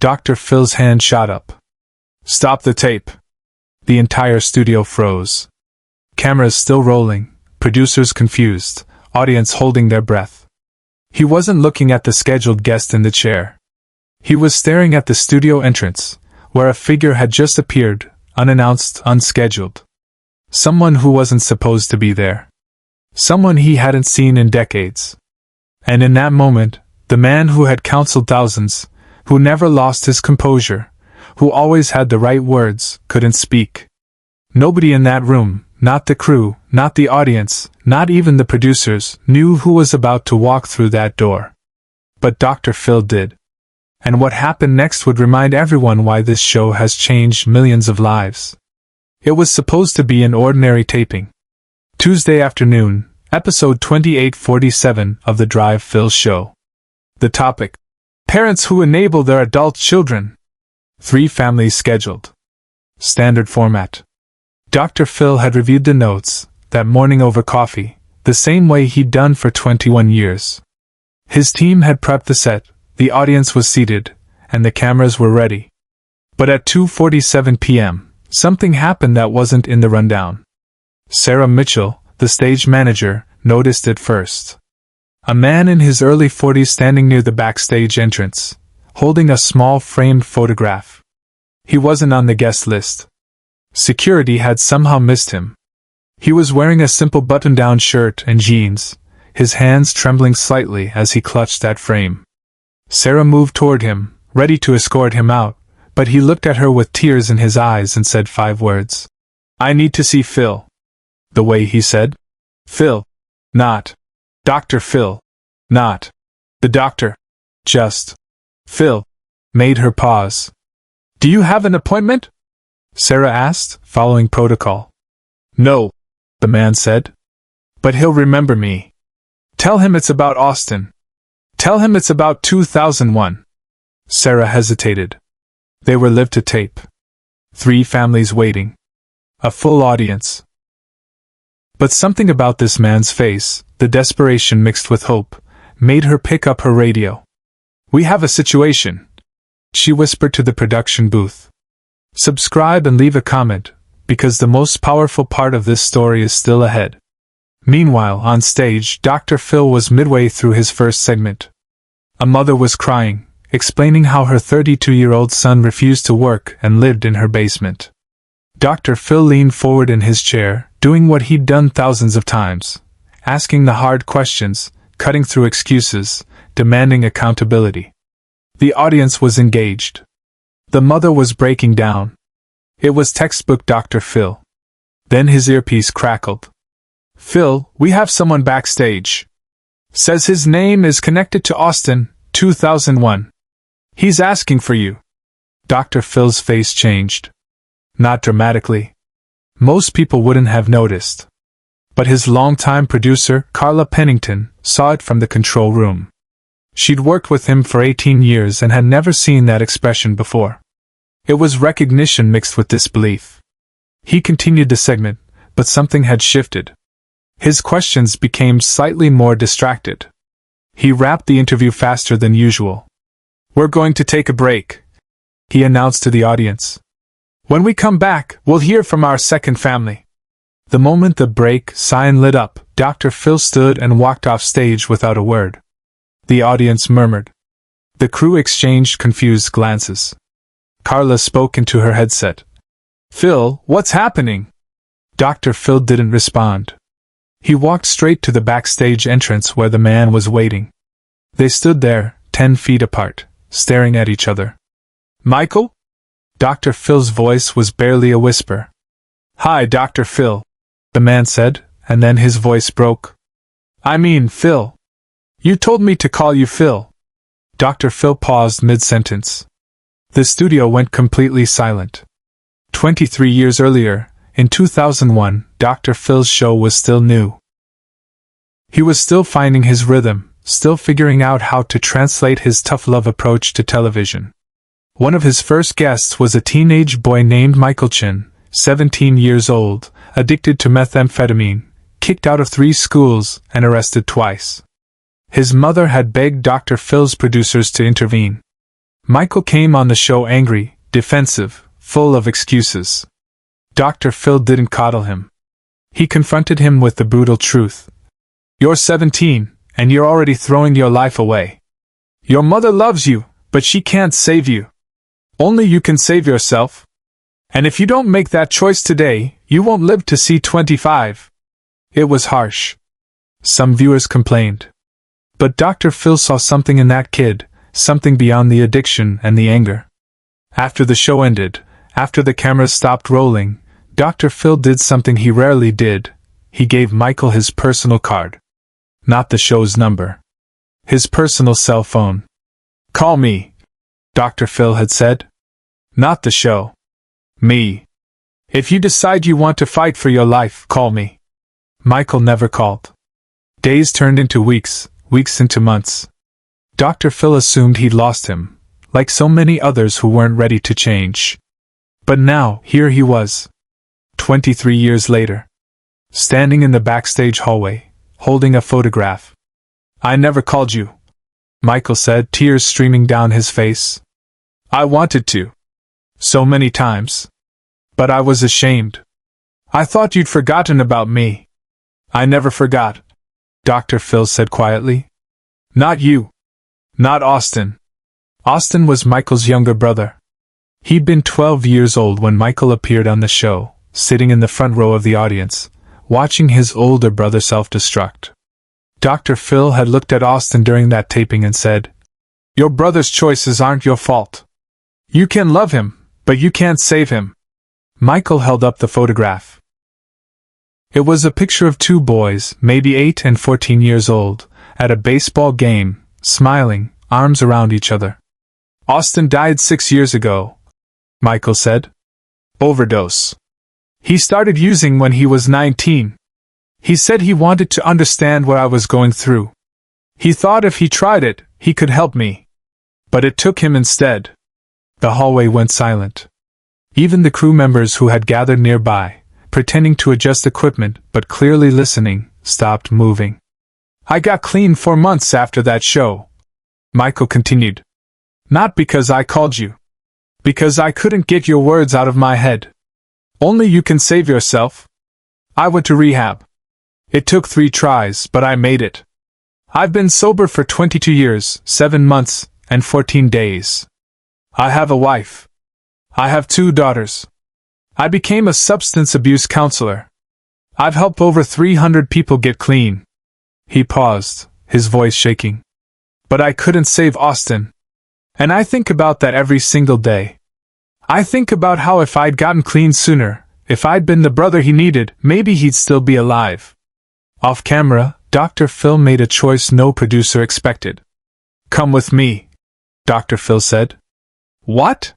Dr. Phil's hand shot up. Stop the tape. The entire studio froze. Cameras still rolling, producers confused, audience holding their breath. He wasn't looking at the scheduled guest in the chair. He was staring at the studio entrance, where a figure had just appeared, unannounced, unscheduled. Someone who wasn't supposed to be there. Someone he hadn't seen in decades. And in that moment, the man who had counseled thousands, who never lost his composure, who always had the right words, couldn't speak. Nobody in that room, not the crew, not the audience, not even the producers, knew who was about to walk through that door. But Dr. Phil did. And what happened next would remind everyone why this show has changed millions of lives. It was supposed to be an ordinary taping. Tuesday afternoon, episode 2847 of The Drive Phil Show. The topic: Parents who enable their adult children. 3 families scheduled. Standard format. Dr. Phil had reviewed the notes that morning over coffee, the same way he'd done for 21 years. His team had prepped the set, the audience was seated, and the cameras were ready. But at 2:47 p.m., something happened that wasn't in the rundown. Sarah Mitchell, the stage manager, noticed it first. A man in his early 40s standing near the backstage entrance, holding a small framed photograph. He wasn't on the guest list. Security had somehow missed him. He was wearing a simple button-down shirt and jeans, his hands trembling slightly as he clutched that frame. Sarah moved toward him, ready to escort him out, but he looked at her with tears in his eyes and said 5 words. "I need to see Phil." The way he said, "Phil," not Dr. Phil, not the doctor, just Phil, made her pause. "Do you have an appointment?" Sarah asked, following protocol. "No," the man said. "But he'll remember me. Tell him it's about Austin. Tell him it's about 2001. Sarah hesitated. They were live to tape. 3 families waiting. A full audience. But something about this man's face, the desperation mixed with hope, made her pick up her radio. "We have a situation," she whispered to the production booth. "Subscribe and leave a comment, because the most powerful part of this story is still ahead." Meanwhile, on stage, Dr. Phil was midway through his first segment. A mother was crying, explaining how her 32-year-old son refused to work and lived in her basement. Dr. Phil leaned forward in his chair, doing what he'd done thousands of times, asking the hard questions, cutting through excuses, demanding accountability. The audience was engaged. The mother was breaking down. It was textbook Dr. Phil. Then his earpiece crackled. "Phil, we have someone backstage. Says his name is connected to Austin, 2001. He's asking for you." Dr. Phil's face changed. Not dramatically. Most people wouldn't have noticed. But his longtime producer, Carla Pennington, saw it from the control room. She'd worked with him for 18 years and had never seen that expression before. It was recognition mixed with disbelief. He continued the segment, but something had shifted. His questions became slightly more distracted. He wrapped the interview faster than usual. "We're going to take a break," he announced to the audience. "When we come back, we'll hear from our second family." The moment the break sign lit up, Dr. Phil stood and walked off stage without a word. The audience murmured. The crew exchanged confused glances. Carla spoke into her headset. "Phil, what's happening?" Dr. Phil didn't respond. He walked straight to the backstage entrance where the man was waiting. They stood there, 10 feet apart, staring at each other. "Michael?" Dr. Phil's voice was barely a whisper. "Hi, Dr. Phil," the man said, and then his voice broke. "I mean, Phil. You told me to call you Phil." Dr. Phil paused mid-sentence. The studio went completely silent. 23 years earlier, in 2001, Dr. Phil's show was still new. He was still finding his rhythm, still figuring out how to translate his tough love approach to television. One of his first guests was a teenage boy named Michael Chen, 17 years old, addicted to methamphetamine, kicked out of 3 schools, and arrested twice. His mother had begged Dr. Phil's producers to intervene. Michael came on the show angry, defensive, full of excuses. Dr. Phil didn't coddle him. He confronted him with the brutal truth. You're 17, and you're already throwing your life away. Your mother loves you, but she can't save you. Only you can save yourself. And if you don't make that choice today, you won't live to see 25. It was harsh. Some viewers complained. But Dr. Phil saw something in that kid, something beyond the addiction and the anger. After the show ended, after the cameras stopped rolling, Dr. Phil did something he rarely did. He gave Michael his personal card. Not the show's number. His personal cell phone. Call me, Dr. Phil had said. Not the show. Me. If you decide you want to fight for your life, call me. Michael never called. Days turned into weeks, weeks into months. Dr. Phil assumed he'd lost him, like so many others who weren't ready to change. But now, here he was. 23 years later. Standing in the backstage hallway, holding a photograph. I never called you, Michael said, tears streaming down his face. I wanted to. So many times. But I was ashamed. I thought you'd forgotten about me. I never forgot, Dr. Phil said quietly. Not you. Not Austin. Austin was Michael's younger brother. He'd been 12 years old when Michael appeared on the show, sitting in the front row of the audience, watching his older brother self-destruct. Dr. Phil had looked at Austin during that taping and said, Your brother's choices aren't your fault. You can love him, but you can't save him. Michael held up the photograph. It was a picture of two boys, maybe 8 and 14 years old, at a baseball game, smiling, arms around each other. Austin died 6 years ago, Michael said. Overdose. He started using when he was 19. He said he wanted to understand what I was going through. He thought if he tried it, he could help me. But it took him instead. The hallway went silent. Even the crew members who had gathered nearby, pretending to adjust equipment but clearly listening, stopped moving. I got clean for months after that show, Michael continued. Not because I called you. Because I couldn't get your words out of my head. Only you can save yourself. I went to rehab. It took 3 tries, but I made it. I've been sober for 22 years, 7 months, and 14 days. I have a wife. I have 2 daughters. I became a substance abuse counselor. I've helped over 300 people get clean. He paused, his voice shaking. But I couldn't save Austin. And I think about that every single day. I think about how if I'd gotten clean sooner, if I'd been the brother he needed, maybe he'd still be alive. Off camera, Dr. Phil made a choice no producer expected. Come with me, Dr. Phil said. What?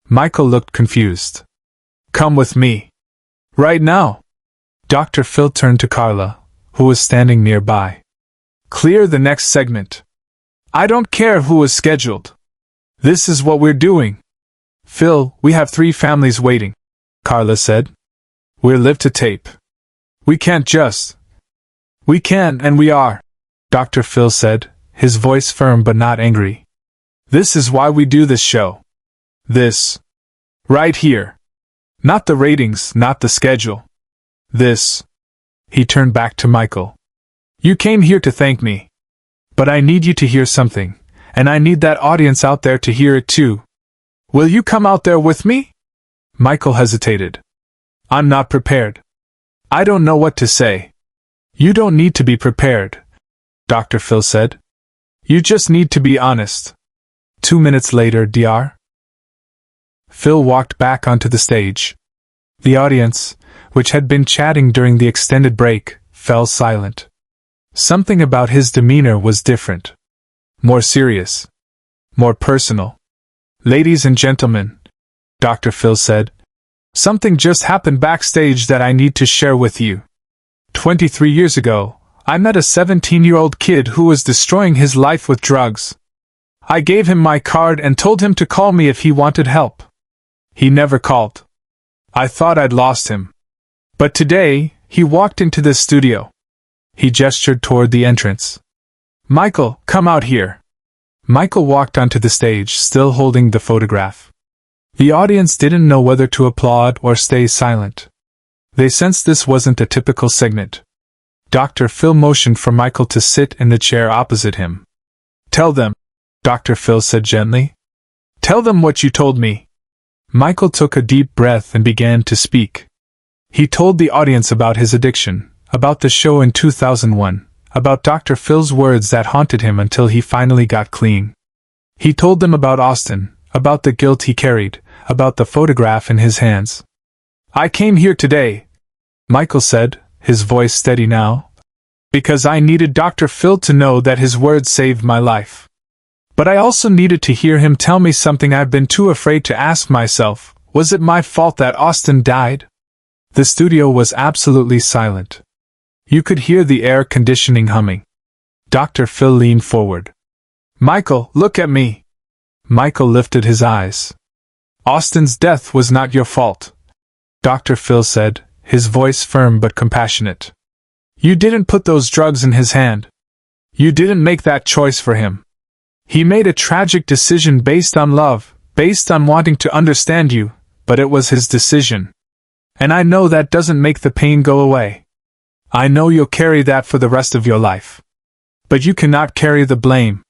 Michael looked confused. Come with me. Right now. Dr. Phil turned to Carla, who was standing nearby. Clear the next segment. I don't care who is scheduled. This is what we're doing. Phil, we have 3 families waiting, Carla said. We're live to tape. We can't just. We can and we are, Dr. Phil said, his voice firm but not angry. This is why we do this show. This. Right here. Not the ratings, not the schedule. This. He turned back to Michael. You came here to thank me. But I need you to hear something, and I need that audience out there to hear it too. Will you come out there with me? Michael hesitated. I'm not prepared. I don't know what to say. You don't need to be prepared, Dr. Phil said. You just need to be honest. 2 minutes later, Dr. Phil walked back onto the stage. The audience, which had been chatting during the extended break, fell silent. Something about his demeanor was different. More serious. More personal. Ladies and gentlemen, Dr. Phil said, something just happened backstage that I need to share with you. 23 years ago, I met a 17-year-old kid who was destroying his life with drugs. I gave him my card and told him to call me if he wanted help. He never called. I thought I'd lost him. But today, he walked into this studio. He gestured toward the entrance. Michael, come out here. Michael walked onto the stage, still holding the photograph. The audience didn't know whether to applaud or stay silent. They sensed this wasn't a typical segment. Dr. Phil motioned for Michael to sit in the chair opposite him. "Tell them," Dr. Phil said gently. "Tell them what you told me." Michael took a deep breath and began to speak. He told the audience about his addiction, about the show in 2001, about Dr. Phil's words that haunted him until he finally got clean. He told them about Austin, about the guilt he carried, about the photograph in his hands. "I came here today," Michael said, his voice steady now, "because I needed Dr. Phil to know that his words saved my life. But I also needed to hear him tell me something I've been too afraid to ask myself: was it my fault that Austin died?" The studio was absolutely silent. You could hear the air conditioning humming. Dr. Phil leaned forward. "Michael, look at me." Michael lifted his eyes. "Austin's death was not your fault," Dr. Phil said, his voice firm but compassionate. "You didn't put those drugs in his hand. You didn't make that choice for him. He made a tragic decision based on love, based on wanting to understand you, but it was his decision. And I know that doesn't make the pain go away. I know you'll carry that for the rest of your life. But you cannot carry the blame."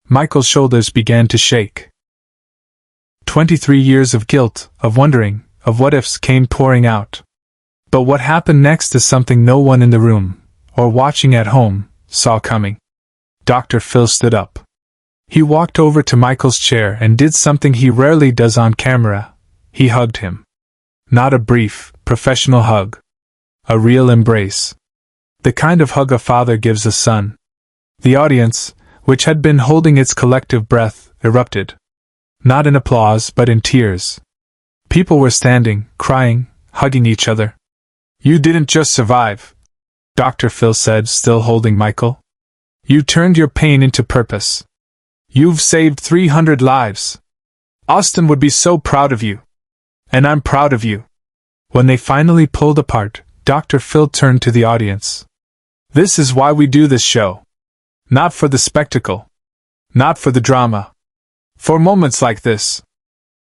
Michael's shoulders began to shake. 23 years of guilt, of wondering, of what-ifs came pouring out. But what happened next is something no one in the room, or watching at home, saw coming. Dr. Phil stood up. He walked over to Michael's chair and did something he rarely does on camera. He hugged him. Not a brief, professional hug. A real embrace. The kind of hug a father gives a son. The audience, which had been holding its collective breath, erupted. Not in applause, but in tears. People were standing, crying, hugging each other. "You didn't just survive," Dr. Phil said, still holding Michael. "You turned your pain into purpose. You've saved 300 lives. Austin would be so proud of you. And I'm proud of you." When they finally pulled apart, Dr. Phil turned to the audience. "This is why we do this show. Not for the spectacle. Not for the drama. For moments like this.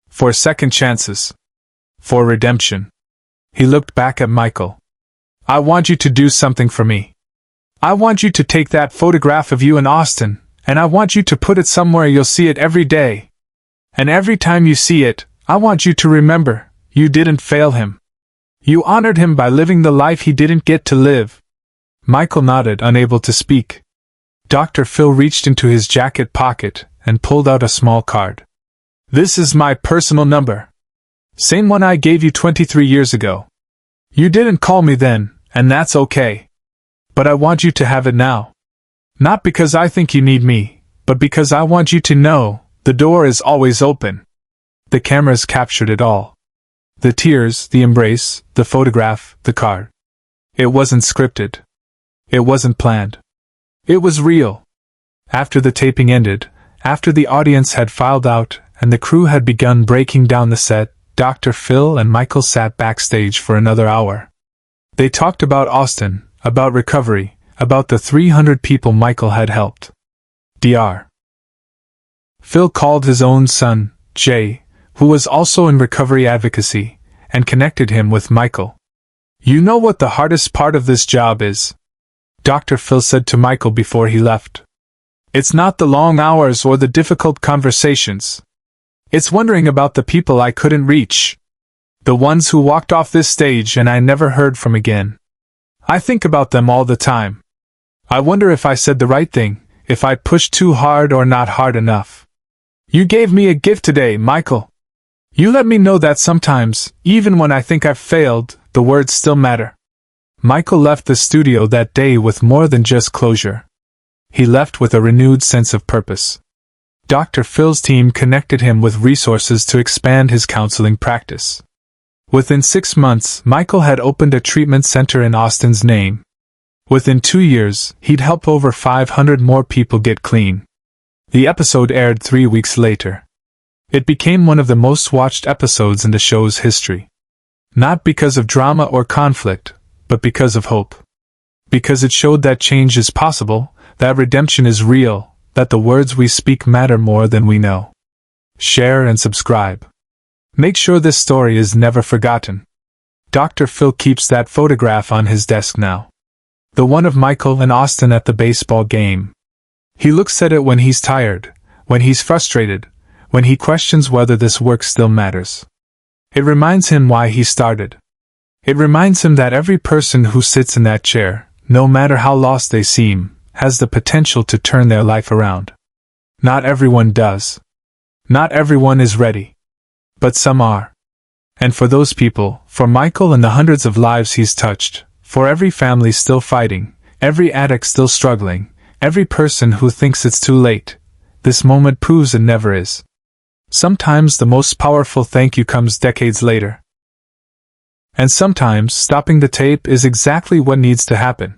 For second chances. For redemption." He looked back at Michael. "I want you to do something for me. I want you to take that photograph of you and Austin, and I want you to put it somewhere you'll see it every day. And every time you see it, I want you to remember, you didn't fail him. You honored him by living the life he didn't get to live." Michael nodded, unable to speak. Dr. Phil reached into his jacket pocket and pulled out a small card. "This is my personal number. Same one I gave you 23 years ago. You didn't call me then, and that's okay. But I want you to have it now. Not because I think you need me, but because I want you to know the door is always open." The cameras captured it all. The tears, the embrace, the photograph, the card. It wasn't scripted. It wasn't planned. It was real. After the taping ended, after the audience had filed out and the crew had begun breaking down the set, Dr. Phil and Michael sat backstage for another hour. They talked about Austin, about recovery, about the 300 people Michael had helped. Dr. Phil called his own son, Jay, who was also in recovery advocacy, and connected him with Michael. "You know what the hardest part of this job is," Dr. Phil said to Michael before he left. "It's not the long hours or the difficult conversations. It's wondering about the people I couldn't reach. The ones who walked off this stage and I never heard from again. I think about them all the time. I wonder if I said the right thing, if I pushed too hard or not hard enough. You gave me a gift today, Michael. You let me know that sometimes, even when I think I've failed, the words still matter." Michael left the studio that day with more than just closure. He left with a renewed sense of purpose. Dr. Phil's team connected him with resources to expand his counseling practice. Within 6 months, Michael had opened a treatment center in Austin's name. Within 2 years, he'd helped over 500 more people get clean. The episode aired 3 weeks later. It became one of the most watched episodes in the show's history. Not because of drama or conflict, but because of hope. Because it showed that change is possible, that redemption is real, that the words we speak matter more than we know. Share and subscribe. Make sure this story is never forgotten. Dr. Phil keeps that photograph on his desk now. The one of Michael and Austin at the baseball game. He looks at it when he's tired, when he's frustrated, when he questions whether this work still matters. It reminds him why he started. It reminds him that every person who sits in that chair, no matter how lost they seem, has the potential to turn their life around. Not everyone does. Not everyone is ready. But some are. And for those people, for Michael and the hundreds of lives he's touched, for every family still fighting, every addict still struggling, every person who thinks it's too late, this moment proves it never is. Sometimes the most powerful thank you comes decades later. And sometimes stopping the tape is exactly what needs to happen.